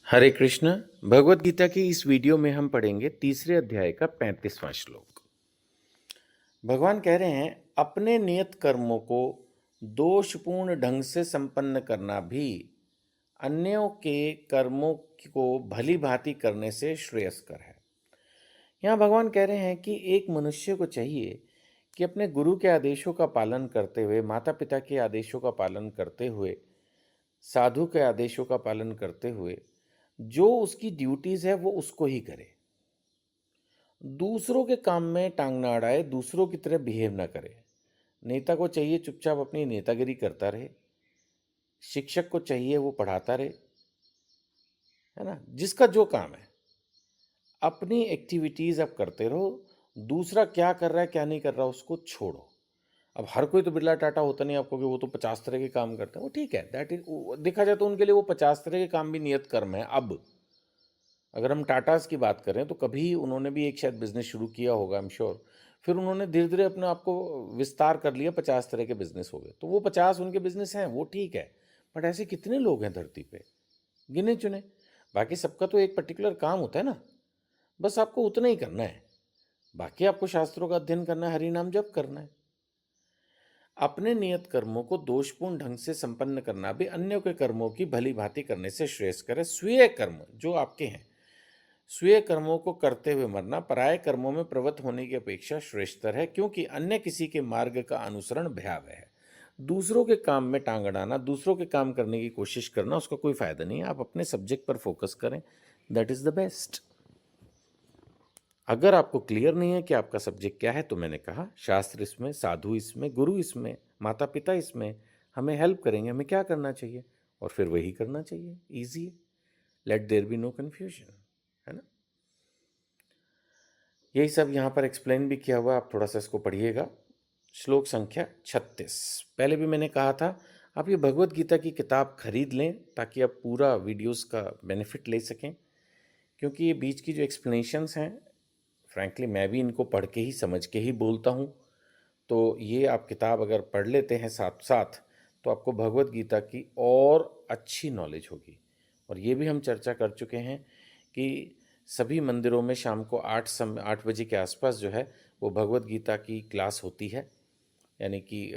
हरे कृष्ण। भगवत गीता की इस वीडियो में हम पढ़ेंगे तीसरे अध्याय का 35वां श्लोक। भगवान कह रहे हैं, अपने नियत कर्मों को दोषपूर्ण ढंग से संपन्न करना भी अन्यों के कर्मों को भली भांति करने से श्रेयस्कर है। यहाँ भगवान कह रहे हैं कि एक मनुष्य को चाहिए कि अपने गुरु के आदेशों का पालन करते हुए, माता पिता के आदेशों का पालन करते हुए, साधु के आदेशों का पालन करते हुए जो उसकी ड्यूटीज है वो उसको ही करे। दूसरों के काम में टांग ना अड़ाए, दूसरों की तरह बिहेव ना करे। नेता को चाहिए चुपचाप अपनी नेतागिरी करता रहे, शिक्षक को चाहिए वो पढ़ाता रहे, है ना। जिसका जो काम है अपनी एक्टिविटीज अब करते रहो, दूसरा क्या कर रहा है क्या नहीं कर रहा उसको छोड़ो। अब हर कोई तो बिरला टाटा होता नहीं आपको कि वो तो 50 तरह के काम करते हैं, वो ठीक है, दैट इज, देखा जाए तो उनके लिए वो 50 तरह के काम भी नियत कर्म है। अब अगर हम टाटास की बात करें तो कभी उन्होंने भी एक शायद बिजनेस शुरू किया होगा, आई एम श्योर। फिर उन्होंने धीरे धीरे अपने आप को विस्तार कर लिया, 50 तरह के बिजनेस हो गए, तो वो 50 उनके बिजनेस हैं, वो ठीक है। बट ऐसे कितने लोग हैं धरती पे, गिने चुने। बाकी सबका तो एक पर्टिकुलर काम होता है ना, बस आपको उतना ही करना है। बाकी आपको शास्त्रों का अध्ययन करना है, हरि नाम जप करना है। अपने नियत कर्मों को दोषपूर्ण ढंग से संपन्न करना भी अन्यों के कर्मों की भली भांति करने से श्रेयस्कर है। स्वीय कर्म जो आपके हैं, स्वीय कर्मों को करते हुए मरना पराये कर्मों में प्रवृत्त होने की अपेक्षा श्रेष्ठतर है, क्योंकि अन्य किसी के मार्ग का अनुसरण भयावह है। दूसरों के काम में टांग अड़ाना, दूसरों के काम करने की कोशिश करना, उसका कोई फायदा नहीं है। आप अपने सब्जेक्ट पर फोकस करें, दैट इज द बेस्ट। अगर आपको क्लियर नहीं है कि आपका सब्जेक्ट क्या है, तो मैंने कहा शास्त्र इसमें, साधु इसमें, गुरु इसमें, माता पिता इसमें हमें हेल्प करेंगे, हमें क्या करना चाहिए और फिर वही करना चाहिए। ईजी है, let there be no confusion, है ना। यही सब यहाँ पर एक्सप्लेन भी किया हुआ, आप थोड़ा सा इसको पढ़िएगा। श्लोक संख्या 36। पहले भी मैंने कहा था आप ये भगवत गीता की किताब खरीद लें ताकि आप पूरा वीडियोस का बेनिफिट ले सकें, क्योंकि ये बीच की जो एक्सप्लेनेशंस हैं, फ्रैंकली मैं भी इनको पढ़ के ही समझ के ही बोलता हूँ। तो ये आप किताब अगर पढ़ लेते हैं साथ साथ तो आपको भगवत गीता की और अच्छी नॉलेज होगी। और ये भी हम चर्चा कर चुके हैं कि सभी मंदिरों में शाम को 8 बजे के आसपास जो है वो भगवत गीता की क्लास होती है। यानी कि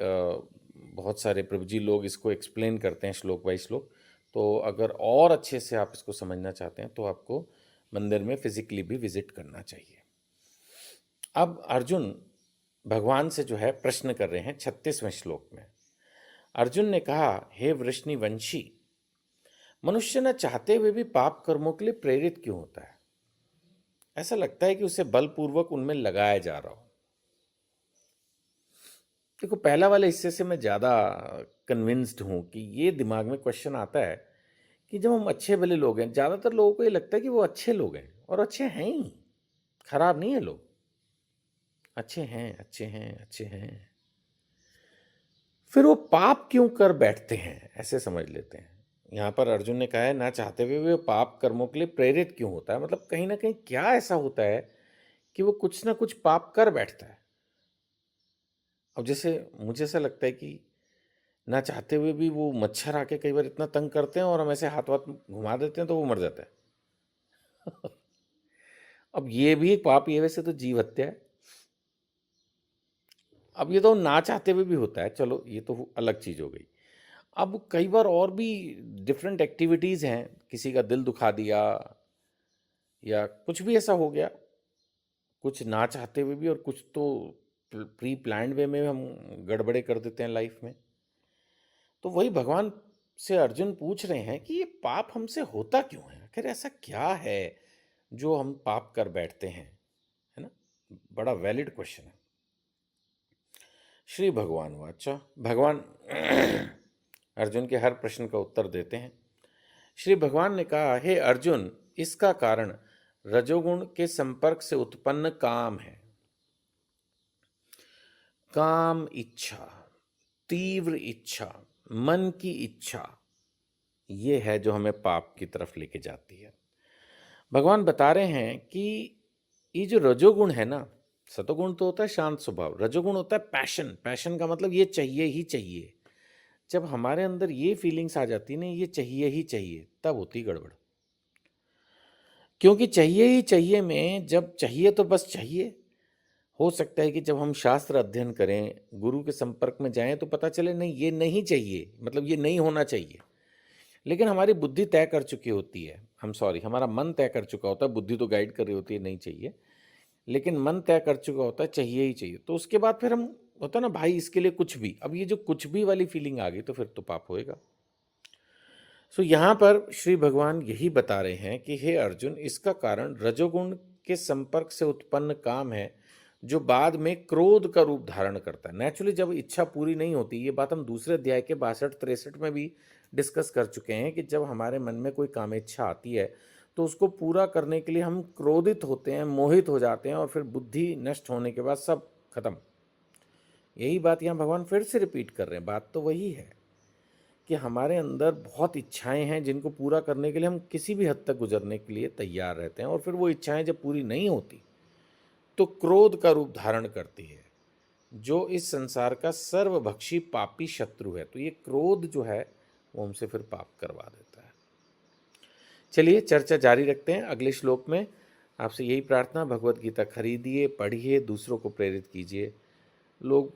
बहुत सारे प्रभु जी लोग इसको एक्सप्लेन करते हैं श्लोक बाय श्लोक। तो अगर और अच्छे से आप इसको समझना चाहते हैं तो आपको मंदिर में फिजिकली भी विजिट करना चाहिए। अब अर्जुन भगवान से जो है प्रश्न कर रहे हैं 36वें श्लोक में। अर्जुन ने कहा, हे वृष्णिवंशी, मनुष्य न चाहते हुए भी पाप कर्मों के लिए प्रेरित क्यों होता है? ऐसा लगता है कि उसे बलपूर्वक उनमें लगाया जा रहा हो। देखो, पहला वाले हिस्से से मैं ज़्यादा कन्विंस्ड हूँ कि ये दिमाग में क्वेश्चन आता है कि जब हम अच्छे भले लोग हैं, ज़्यादातर लोगों को ये लगता है कि वो अच्छे लोग हैं, और अच्छे हैं ही, खराब नहीं है लोग, अच्छे हैं, अच्छे हैं, अच्छे हैं। फिर वो पाप क्यों कर बैठते हैं, ऐसे समझ लेते हैं। यहाँ पर अर्जुन ने कहा है ना चाहते हुए वो पाप कर्मों के लिए प्रेरित क्यों होता है, मतलब कहीं ना कहीं क्या ऐसा होता है कि वो कुछ ना कुछ पाप कर बैठता है। अब जैसे मुझे ऐसा लगता है कि ना चाहते हुए भी वो मच्छर आके कई बार इतना तंग करते हैं और हम ऐसे हाथ वाथ घुमा देते हैं तो वो मर जाता है। अब ये भी एक पाप ही है, वैसे तो जीव हत्या है। अब ये तो ना चाहते हुए भी होता है, चलो ये तो अलग चीज़ हो गई। अब कई बार और भी डिफरेंट एक्टिविटीज़ हैं, किसी का दिल दुखा दिया या कुछ भी ऐसा हो गया, कुछ ना चाहते हुए भी, और कुछ तो प्री प्लान्ड वे में हम गड़बड़े कर देते हैं लाइफ में। तो वही भगवान से अर्जुन पूछ रहे हैं कि ये पाप हमसे होता क्यों है, आखिर ऐसा क्या है जो हम पाप कर बैठते हैं, है ना। बड़ा वैलिड क्वेश्चन है। श्री भगवान वाचा, भगवान अर्जुन के हर प्रश्न का उत्तर देते हैं। श्री भगवान ने कहा, हे अर्जुन, इसका कारण रजोगुण के संपर्क से उत्पन्न काम है। काम, इच्छा, तीव्र इच्छा, मन की इच्छा, ये है जो हमें पाप की तरफ लेके जाती है। भगवान बता रहे हैं कि ये जो रजोगुण है ना, सतोगुण तो होता है शांत स्वभाव, रजोगुण होता है पैशन। पैशन का मतलब ये चाहिए ही चाहिए। जब हमारे अंदर ये फीलिंग्स आ जाती ना, ये चाहिए ही चाहिए, तब होती गड़बड़। क्योंकि चाहिए ही चाहिए में जब चाहिए तो बस चाहिए। हो सकता है कि जब हम शास्त्र अध्ययन करें, गुरु के संपर्क में जाएँ तो पता चले नहीं ये नहीं चाहिए, मतलब ये नहीं होना चाहिए। लेकिन हमारी बुद्धि तय कर चुकी होती है, हमारा मन तय कर चुका होता है, बुद्धि तो गाइड कर रही होती है नहीं चाहिए, लेकिन मन तय कर चुका होता है चाहिए ही चाहिए। तो उसके बाद फिर हम होता है ना भाई इसके लिए कुछ भी, अब ये जो कुछ भी वाली फीलिंग आ गई तो फिर तो पाप होएगा। सो यहाँ पर श्री भगवान यही बता रहे हैं कि हे अर्जुन, इसका कारण रजोगुण के संपर्क से उत्पन्न काम है जो बाद में क्रोध का रूप धारण करता है। नेचुरली जब इच्छा पूरी नहीं होती, ये बात हम दूसरे अध्याय के 62-63 में भी डिस्कस कर चुके हैं कि जब हमारे मन में कोई कामेच्छा आती है तो उसको पूरा करने के लिए हम क्रोधित होते हैं, मोहित हो जाते हैं और फिर बुद्धि नष्ट होने के बाद सब खत्म। यही बात यहाँ भगवान फिर से रिपीट कर रहे हैं। बात तो वही है कि हमारे अंदर बहुत इच्छाएं हैं जिनको पूरा करने के लिए हम किसी भी हद तक गुजरने के लिए तैयार रहते हैं, और फिर वो इच्छाएं जब पूरी नहीं होती तो क्रोध का रूप धारण करती है, जो इस संसार का सर्वभक्षी पापी शत्रु है। तो ये क्रोध जो है वो हमसे फिर पाप करवा देता है। चलिए चर्चा जारी रखते हैं अगले श्लोक में। आपसे यही प्रार्थना, भगवत गीता खरीदिए, पढ़िए, दूसरों को प्रेरित कीजिए। लोग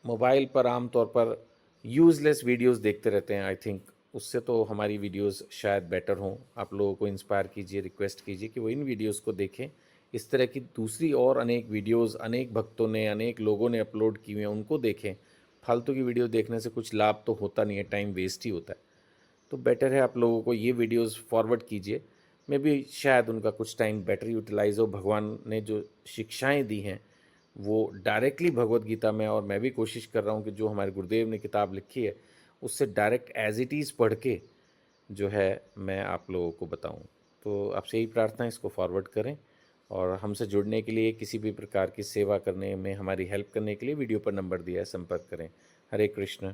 मोबाइल पर आमतौर पर यूज़लेस वीडियोस देखते रहते हैं। आई थिंक उससे तो हमारी वीडियोस शायद बेटर हों। आप लोगों को इंस्पायर कीजिए, रिक्वेस्ट कीजिए कि वो इन वीडियोस को देखें। इस तरह की दूसरी और अनेक वीडियोस अनेक भक्तों ने, अनेक लोगों ने अपलोड की हुई हैं, उनको देखें। फालतू की वीडियो देखने से कुछ लाभ तो होता नहीं है, टाइम वेस्ट ही होता है। तो बेटर है आप लोगों को ये वीडियोस फॉरवर्ड कीजिए। मे बी शायद उनका कुछ टाइम बेटर यूटिलाइज हो। भगवान ने जो शिक्षाएं दी हैं वो डायरेक्टली भगवत गीता में, और मैं भी कोशिश कर रहा हूँ कि जो हमारे गुरुदेव ने किताब लिखी है उससे डायरेक्ट एज इट इज़ पढ़ के जो है मैं आप लोगों को बताऊँ। तो आपसे यही प्रार्थना है, इसको फॉरवर्ड करें, और हमसे जुड़ने के लिए, किसी भी प्रकार की सेवा करने में हमारी हेल्प करने के लिए वीडियो पर नंबर दिया है, संपर्क करें। हरे कृष्ण।